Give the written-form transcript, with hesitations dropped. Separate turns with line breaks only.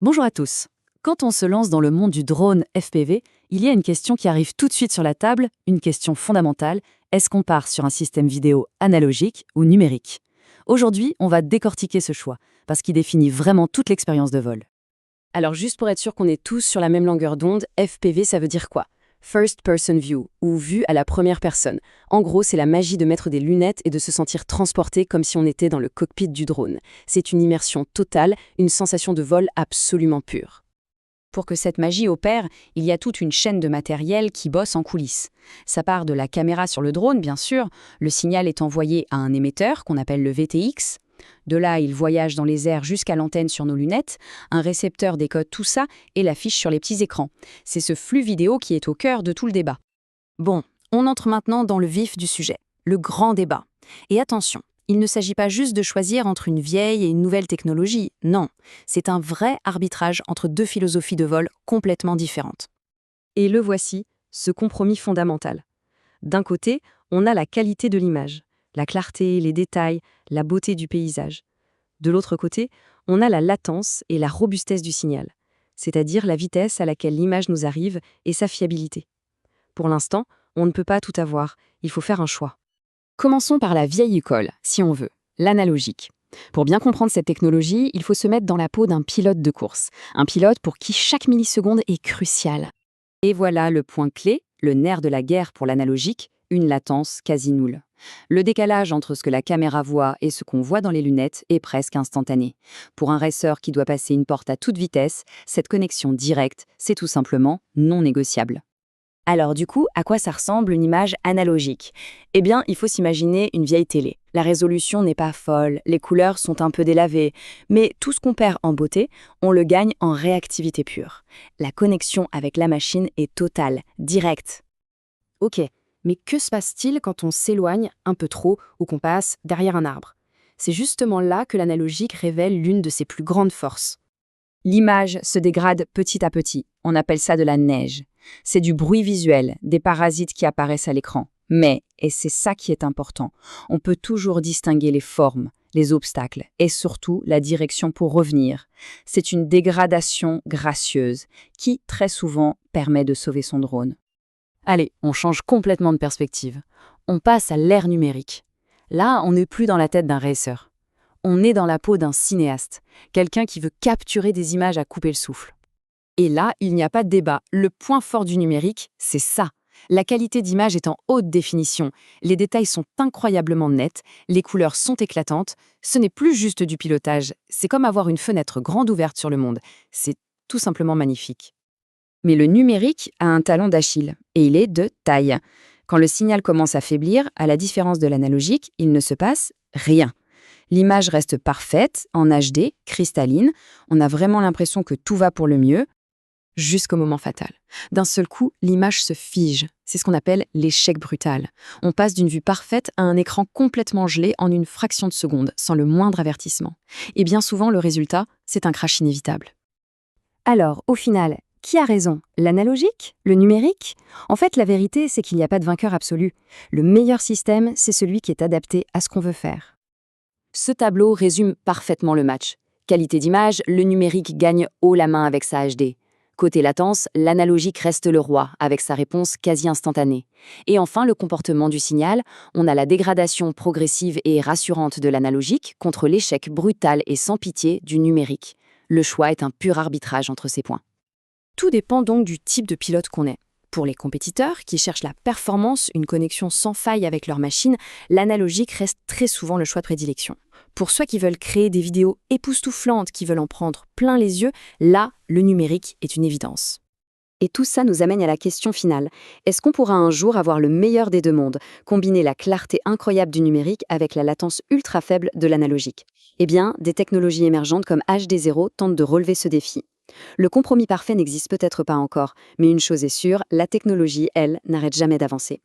Bonjour à tous. Quand on se lance dans le monde du drone FPV, il y a une question qui arrive tout de suite sur la table, une question fondamentale. Est-ce qu'on part sur un système vidéo analogique ou numérique? Aujourd'hui, on va décortiquer ce choix, parce qu'il définit vraiment toute l'expérience de vol.
Alors juste pour être sûr qu'on est tous sur la même longueur d'onde, FPV ça veut dire quoi? First Person View, ou vue à la première personne. En gros, c'est la magie de mettre des lunettes et de se sentir transporté comme si on était dans le cockpit du drone. C'est une immersion totale, une sensation de vol absolument pure.
Pour que cette magie opère, il y a toute une chaîne de matériel qui bosse en coulisses. Ça part de la caméra sur le drone, bien sûr. Le signal est envoyé à un émetteur qu'on appelle le VTX. De là, il voyage dans les airs jusqu'à l'antenne sur nos lunettes. Un récepteur décode tout ça et l'affiche sur les petits écrans. C'est ce flux vidéo qui est au cœur de tout le débat. Bon, on entre maintenant dans le vif du sujet, le grand débat. Et attention, il ne s'agit pas juste de choisir entre une vieille et une nouvelle technologie. Non, c'est un vrai arbitrage entre deux philosophies de vol complètement différentes.
Et le voici, ce compromis fondamental. D'un côté, on a la qualité de l'image, la clarté, les détails, la beauté du paysage. De l'autre côté, on a la latence et la robustesse du signal, c'est-à-dire la vitesse à laquelle l'image nous arrive et sa fiabilité. Pour l'instant, on ne peut pas tout avoir, il faut faire un choix.
Commençons par la vieille école, si on veut, l'analogique. Pour bien comprendre cette technologie, il faut se mettre dans la peau d'un pilote de course. Un pilote pour qui chaque milliseconde est cruciale. Et voilà le point clé, le nerf de la guerre pour l'analogique, une latence quasi nulle. Le décalage entre ce que la caméra voit et ce qu'on voit dans les lunettes est presque instantané. Pour un racer qui doit passer une porte à toute vitesse, cette connexion directe, c'est tout simplement non négociable.
Alors du coup, à quoi ça ressemble une image analogique? Eh bien, il faut s'imaginer une vieille télé. La résolution n'est pas folle, les couleurs sont un peu délavées, mais tout ce qu'on perd en beauté, on le gagne en réactivité pure. La connexion avec la machine est totale, directe.
Ok, mais que se passe-t-il quand on s'éloigne un peu trop ou qu'on passe derrière un arbre? C'est justement là que l'analogique révèle l'une de ses plus grandes forces.
L'image se dégrade petit à petit. On appelle ça de la neige. C'est du bruit visuel, des parasites qui apparaissent à l'écran. Mais, et c'est ça qui est important, on peut toujours distinguer les formes, les obstacles et surtout la direction pour revenir. C'est une dégradation gracieuse qui, très souvent, permet de sauver son drone.
Allez, on change complètement de perspective. On passe à l'ère numérique. Là, on n'est plus dans la tête d'un racer. On est dans la peau d'un cinéaste, quelqu'un qui veut capturer des images à couper le souffle. Et là, il n'y a pas de débat. Le point fort du numérique, c'est ça. La qualité d'image est en haute définition. Les détails sont incroyablement nets, les couleurs sont éclatantes. Ce n'est plus juste du pilotage, c'est comme avoir une fenêtre grande ouverte sur le monde. C'est tout simplement magnifique.
Mais le numérique a un talon d'Achille, et il est de taille. Quand le signal commence à faiblir, à la différence de l'analogique, il ne se passe rien. L'image reste parfaite, en HD, cristalline. On a vraiment l'impression que tout va pour le mieux, jusqu'au moment fatal. D'un seul coup, l'image se fige. C'est ce qu'on appelle l'échec brutal. On passe d'une vue parfaite à un écran complètement gelé en une fraction de seconde, sans le moindre avertissement. Et bien souvent, le résultat, c'est un crash inévitable.
Alors, au final, qui a raison? L'analogique? Le numérique? En fait, la vérité, c'est qu'il n'y a pas de vainqueur absolu. Le meilleur système, c'est celui qui est adapté à ce qu'on veut faire.
Ce tableau résume parfaitement le match. Qualité d'image, le numérique gagne haut la main avec sa HD. Côté latence, l'analogique reste le roi, avec sa réponse quasi instantanée. Et enfin, le comportement du signal, on a la dégradation progressive et rassurante de l'analogique contre l'échec brutal et sans pitié du numérique. Le choix est un pur arbitrage entre ces points.
Tout dépend donc du type de pilote qu'on est. Pour les compétiteurs qui cherchent la performance, une connexion sans faille avec leur machine, l'analogique reste très souvent le choix de prédilection. Pour ceux qui veulent créer des vidéos époustouflantes, qui veulent en prendre plein les yeux, là, le numérique est une évidence.
Et tout ça nous amène à la question finale. Est-ce qu'on pourra un jour avoir le meilleur des deux mondes, combiner la clarté incroyable du numérique avec la latence ultra faible de l'analogique? Eh bien, des technologies émergentes comme HD0 tentent de relever ce défi. Le compromis parfait n'existe peut-être pas encore, mais une chose est sûre, la technologie, elle, n'arrête jamais d'avancer.